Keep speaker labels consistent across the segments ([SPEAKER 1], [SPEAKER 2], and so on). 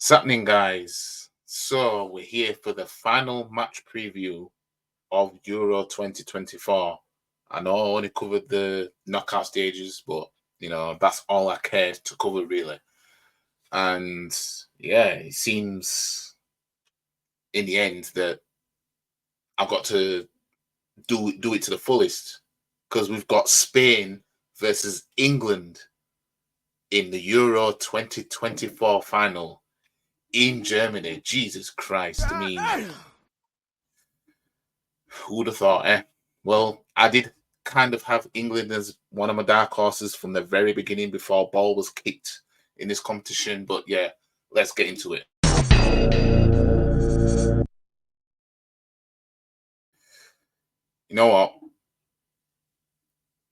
[SPEAKER 1] What's happening, guys? So we're here for the final match preview of Euro 2024. I know I only covered the knockout stages, but that's all I care to cover really. And yeah, it seems in the end that I've got to do it to the fullest because we've got Spain versus England in the Euro 2024 final in Germany. Jesus Christ! I mean, who would have thought, eh? Well, I did kind of have England as one of my dark horses from the very beginning before ball was kicked in this competition. But yeah, let's get into it. You know what?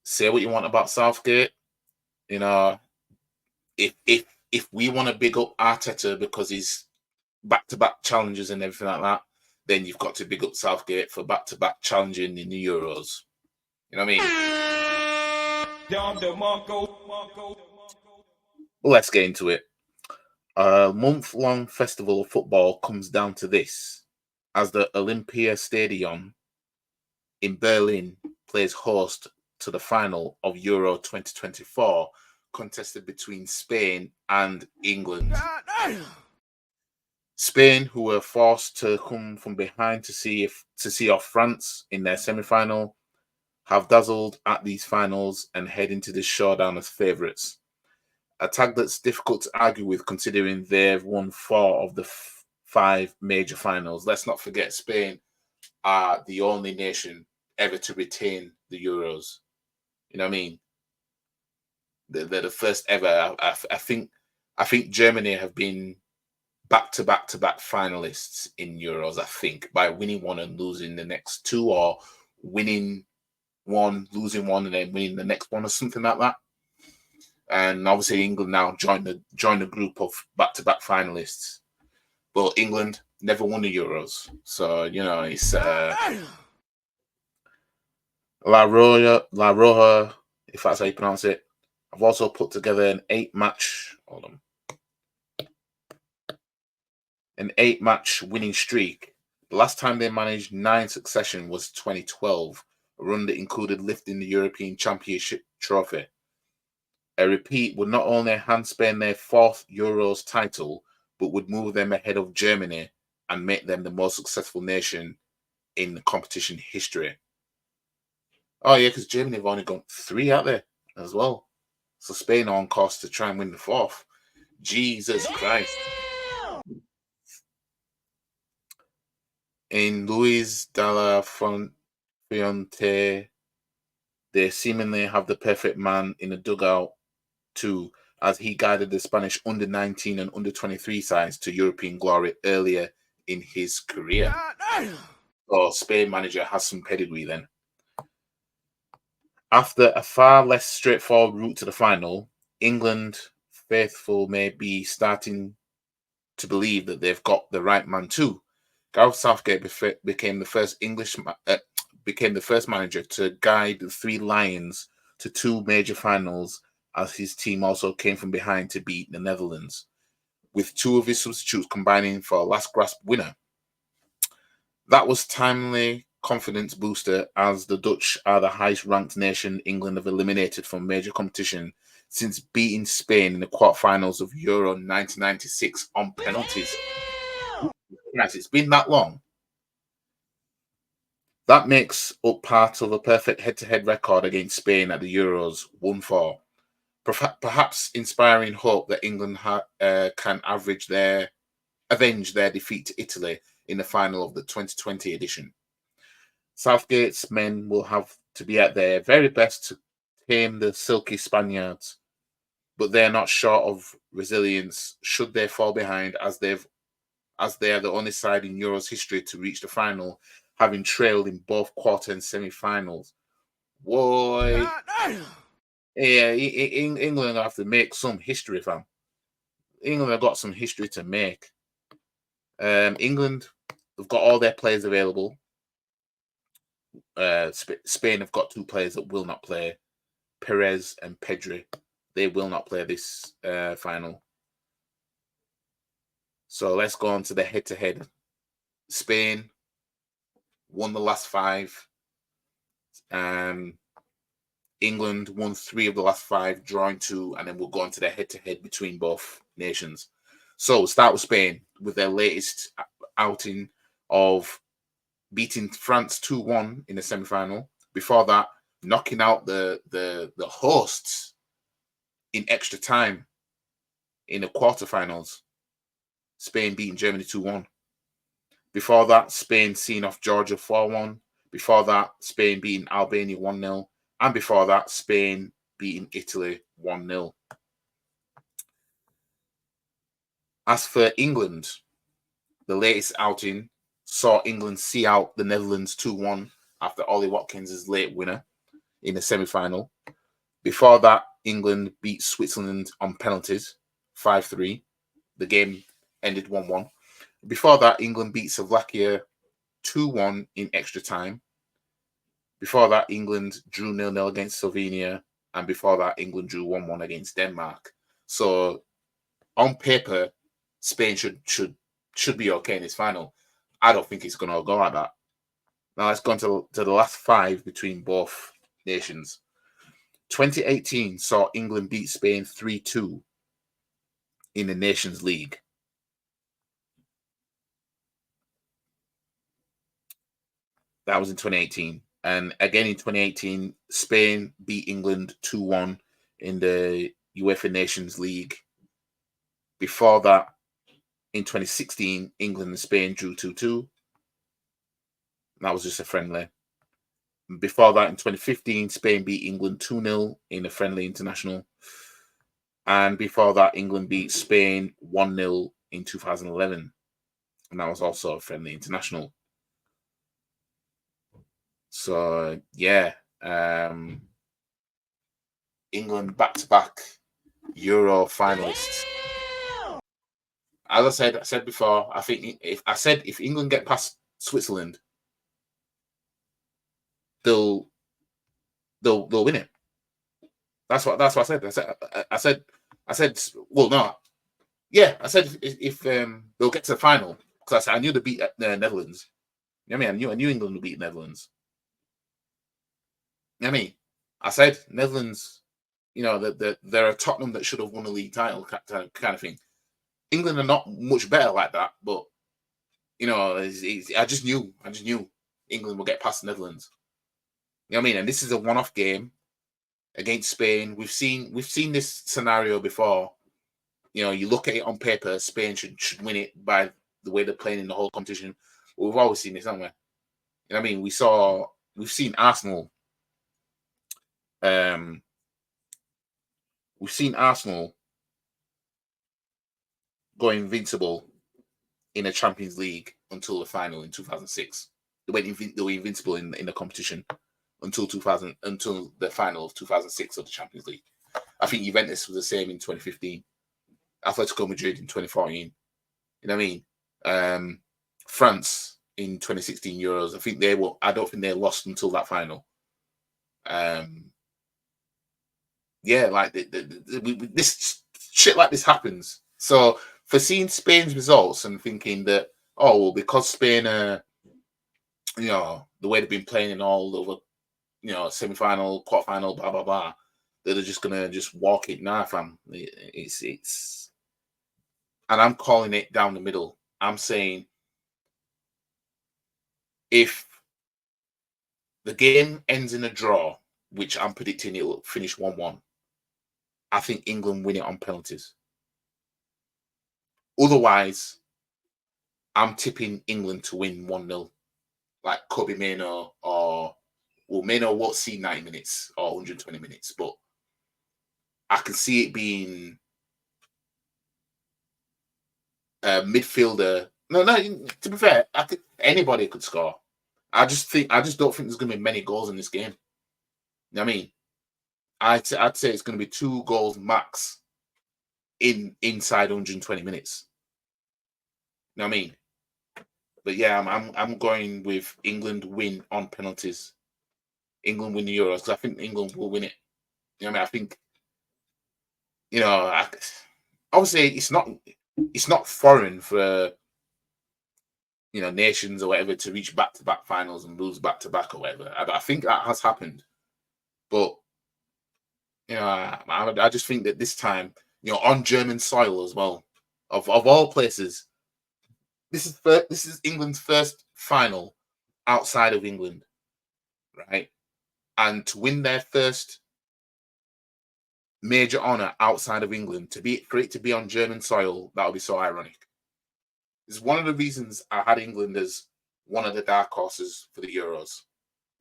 [SPEAKER 1] Say what you want about Southgate. You know, if we want to big up Arteta because he's back-to-back challenges and everything like that, then you've got to big up Southgate for back-to-back challenging in the Euros. You know what I mean? Let's get into it. A month-long festival of football comes down to this, as the Olympiastadion in Berlin plays host to the final of Euro 2024, contested between Spain and England. Spain, who were forced to come from behind to see off France in their semi-final, have dazzled at these finals and head into this showdown as favourites. A tag that's difficult to argue with considering they've won 4 of the 5 major finals. Let's not forget Spain are the only nation ever to retain the Euros. You know what I mean? They're the first ever. I think Germany have been back-to-back finalists in Euros, I think, by winning one and losing the next 2, or winning one, losing one, and then winning the next one, or something like that. And obviously England now join the group of back-to-back finalists. But England never won the Euros. So, it's La Roja, if that's how you pronounce it. I've also put together an 8-match winning streak. The last time they managed 9 succession was 2012, a run that included lifting the European Championship trophy. A repeat would not only hand Spain their 4th Euros title, but would move them ahead of Germany and make them the most successful nation in the competition history. Oh yeah, because Germany have only got 3 out there as well. So Spain are on course to try and win the 4th. Jesus Christ. In Luis de la Fuente, they seemingly have the perfect man in the dugout too, as he guided the Spanish under-19 and under-23 sides to European glory earlier in his career. So Spain manager has some pedigree then. After a far less straightforward route to the final, England faithful may be starting to believe that they've got the right man too. Gareth Southgate became the first manager to guide the 3 Lions to 2 major finals, as his team also came from behind to beat the Netherlands, with 2 of his substitutes combining for a last grasp winner. That was timely confidence booster, as the Dutch are the highest ranked nation England have eliminated from major competition since beating Spain in the quarterfinals of Euro 1996 on penalties. Yes, it's been that long. That makes up part of a perfect head-to-head record against Spain at the Euros, 1-4. Perhaps inspiring hope that England can avenge their defeat to Italy in the final of the 2020 edition. Southgate's men will have to be at their very best to tame the silky Spaniards, but they're not short of resilience should they fall behind, as they are the only side in Euros history to reach the final, having trailed in both quarter and semi-finals. Boy, yeah, England have to make some history, fam. England have got some history to make. England have got all their players available. Spain have got 2 players that will not play, Perez and Pedri. They will not play this final. So let's go on to the head-to-head. Spain won the last 5. England won 3 of the last 5, drawing 2, and then we'll go on to the head-to-head between both nations. So we'll start with Spain with their latest outing of beating France 2-1 in the semi-final. Before that, knocking out the hosts in extra time in the quarterfinals. Spain beating Germany 2-1. Before that, Spain seeing off Georgia 4-1. Before that, Spain beating Albania 1-0. And before that, Spain beating Italy 1-0. As for England, the latest outing saw England see out the Netherlands 2-1 after Ollie Watkins' late winner in the semi-final. Before that, England beat Switzerland on penalties 5-3. The game ended 1-1. Before that, England beat Slovakia 2-1 in extra time. Before that, England drew 0-0 against Slovenia. And before that, England drew 1-1 against Denmark. So on paper, Spain should be okay in this final. I don't think it's going to go like that. Now let's go on to the last 5 between both nations. 2018 saw England beat Spain 3-2 in the Nations League. That was in 2018. And again in 2018, Spain beat England 2-1 in the UEFA Nations League. Before that, in 2016, England and Spain drew 2-2. That was just a friendly. Before that, in 2015, Spain beat England 2-0 in a friendly international. And before that, England beat Spain 1-0 in 2011. And that was also a friendly international. So, yeah. England back-to-back Euro finalists. As I said before, I think if England get past Switzerland, they'll win it. That's what I said. I said. Well, no, yeah. I said if they'll get to the final, because I knew they beat the Netherlands. You know what I mean? I knew England would beat the Netherlands. You know what I mean? I said Netherlands. You know that they're a Tottenham that should have won a league title kind of thing. England are not much better like that, but you know, I just knew England will get past the Netherlands. You know what I mean? And this is a one-off game against Spain. We've seen this scenario before. You know, you look at it on paper, Spain should win it by the way they're playing in the whole competition. But we've always seen this, haven't we? You know what I mean? We've seen Arsenal. We've seen Arsenal go invincible in a Champions League until the final in 2006. They were invincible in the competition until the final of 2006 of the Champions League. I think Juventus was the same in 2015. Atletico Madrid in 2014. You know what I mean? France in 2016 Euros. I don't think they lost until that final. Yeah, like this shit like this happens. So for seeing Spain's results and thinking that, oh well, because Spain you know, the way they've been playing in all over, you know, semi-final, quarter-final, blah blah blah, they're just gonna just walk it. Nah, fam. It's and I'm calling it down the middle. I'm saying if the game ends in a draw, which I'm predicting it will finish 1-1, I think England win it on penalties. Otherwise, I'm tipping England to win 1-0. Like Kobe Mano Mano won't see 90 minutes or 120 minutes, but I can see it being a midfielder. No, to be fair, anybody could score. I just don't think there's going to be many goals in this game. You know what I mean? I'd say it's going to be 2 goals max inside 120 minutes. You know what I mean? But yeah, I'm going with England win on penalties. England win the Euros because I think England will win it. You know what I mean? I think, you know, obviously it's not. it's not foreign for nations or whatever to reach back-to-back finals and lose back-to-back or whatever. I think that has happened, but I just think that this time, on German soil as well, of all places, this is England's first final outside of England, right? And to win their first major honor outside of England, for it to be on German soil, that would be so ironic. It's one of the reasons I had England as one of the dark horses for the Euros.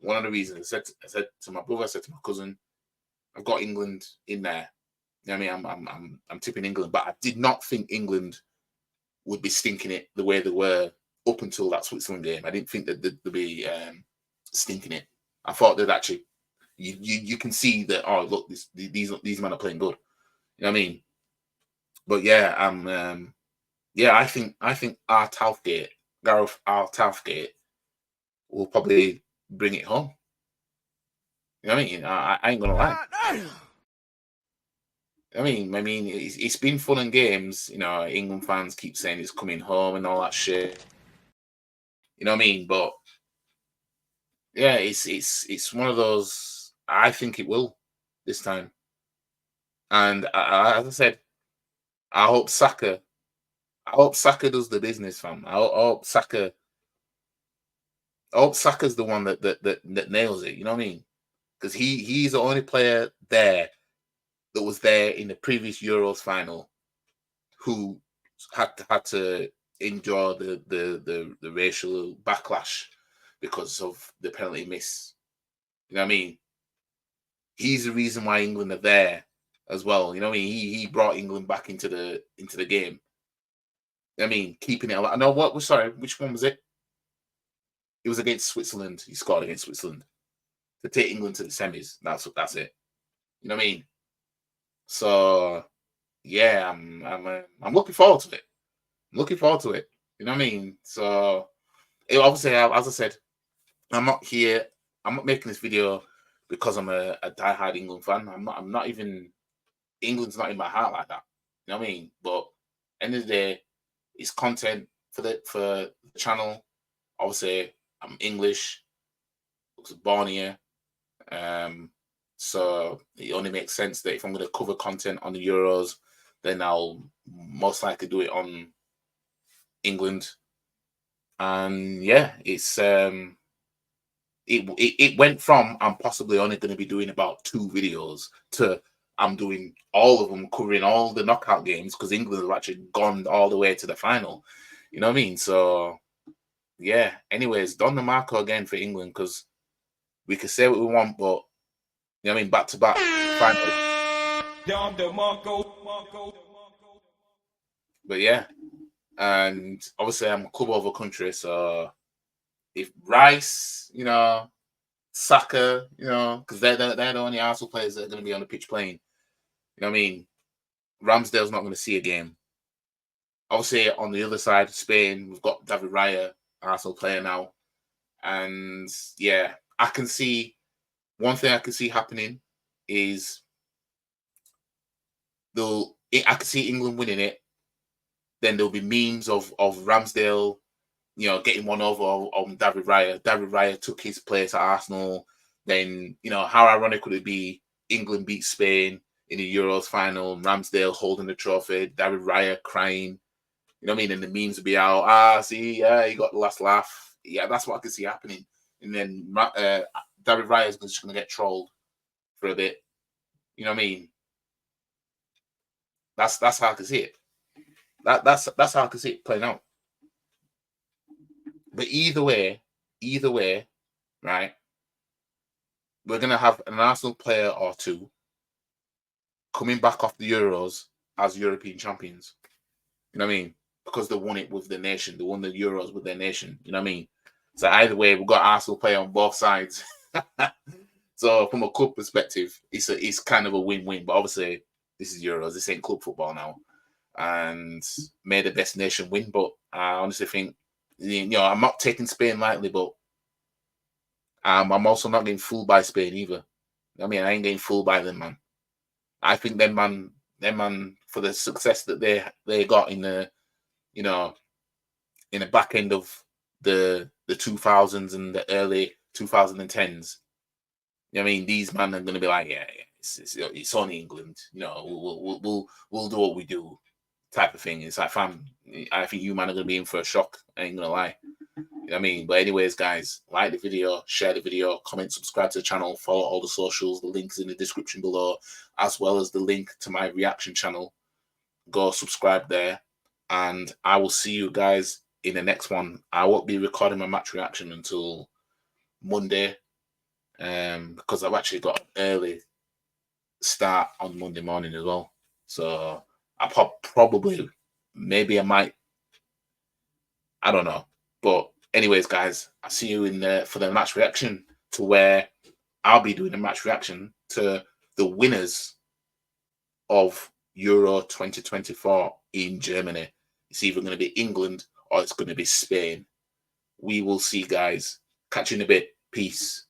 [SPEAKER 1] One of the reasons I said to my brother, I said to my cousin, I've got England in there. I mean, I'm tipping England, but I did not think England would be stinking it the way they were up until that Switzerland game. I didn't think that they'd be stinking it. I thought that actually you can see that. Oh, look, these men are playing good. You know what I mean? But yeah, I think Gareth Southgate will probably bring it home. You know what I mean? I ain't gonna lie. I mean, it's been fun and games. England fans keep saying it's coming home and all that shit. You know what I mean? But yeah, it's one of those. I think it will this time. And as I said, I hope Saka does the business, fam. I hope Saka's the one that nails it. You know what I mean? Because he's the only player there that was there in the previous Euros final who had to endure the racial backlash because of the penalty miss. You know what I mean? He's the reason why England are there as well. You know what I mean? He brought England back into the game. I mean, keeping it alive. I know what was sorry, which one was it? It was against Switzerland. He scored against Switzerland to take England to the semis. That's it. You know what I mean? So yeah, I'm looking forward to it. I'm looking forward to it. You know what I mean? So obviously, as I said, I'm not making this video because I'm a diehard England fan. I'm not even. England's not in my heart like that. You know what I mean? But end of the day, it's content for the channel. Obviously, I'm English. I was born here. So it only makes sense that if I'm going to cover content on the Euros, then I'll most likely do it on England. And yeah, it's it went from I'm possibly only going to be doing about 2 videos to I'm doing all of them, covering all the knockout games because England have actually gone all the way to the final. You know what I mean? So yeah. Anyways, Don the Marco again for England because we can say what we want, but you know what I mean, back to back finals. But yeah, and obviously I'm a club over country, so if Rice, Saka, because they're the only Arsenal players that are going to be on the pitch playing. You know what I mean? Ramsdale's not going to see a game. Obviously, on the other side of Spain, we've got David Raya, Arsenal player now, and yeah, I can see one thing I can see happening is I can see England winning it. Then there'll be memes of Ramsdale, getting one over on David Raya. David Raya took his place at Arsenal. Then, how ironic would it be? England beat Spain in the Euros final, Ramsdale holding the trophy, David Raya crying. You know what I mean? And the memes would be out. See, yeah, he got the last laugh. Yeah, that's what I could see happening. And then David Raya is just going to get trolled for a bit. You know what I mean? That's how I can see it. That's how I can see it playing out. But either way, right? We're gonna have an Arsenal player or two coming back off the Euros as European champions. You know what I mean? Because they won it with the nation. They won the Euros with their nation. You know what I mean? So either way, we've got Arsenal player on both sides. So from a club perspective, it's kind of a win-win. But obviously, this is Euros. This ain't club football now. And may the best nation win. But I honestly think, I'm not taking Spain lightly, but I'm also not getting fooled by Spain either. I mean, I ain't getting fooled by them, man. I think them man for the success that they got in the, you know, in the back end of the 2000s and the early 2010s. You know what I mean? These men are going to be like, yeah, it's only England. You know, we'll do what we do, type of thing. It's like, fam, I think you man are going to be in for a shock. I ain't gonna lie. You know what I mean? But anyways, guys, like the video, share the video, comment, subscribe to the channel, follow all the socials. The link's in the description below, as well as the link to my reaction channel. Go subscribe there, and I will see you guys in the next one. I won't be recording my match reaction until Monday, because I've actually got an early start on Monday morning as well. So I probably, maybe I might, I don't know. But anyways, guys, I'll see you in there for the match reaction, to where I'll be doing a match reaction to the winners of Euro 2024 in Germany. It's either going to be England or it's going to be Spain. We will see, guys. Catch you in a bit. Peace.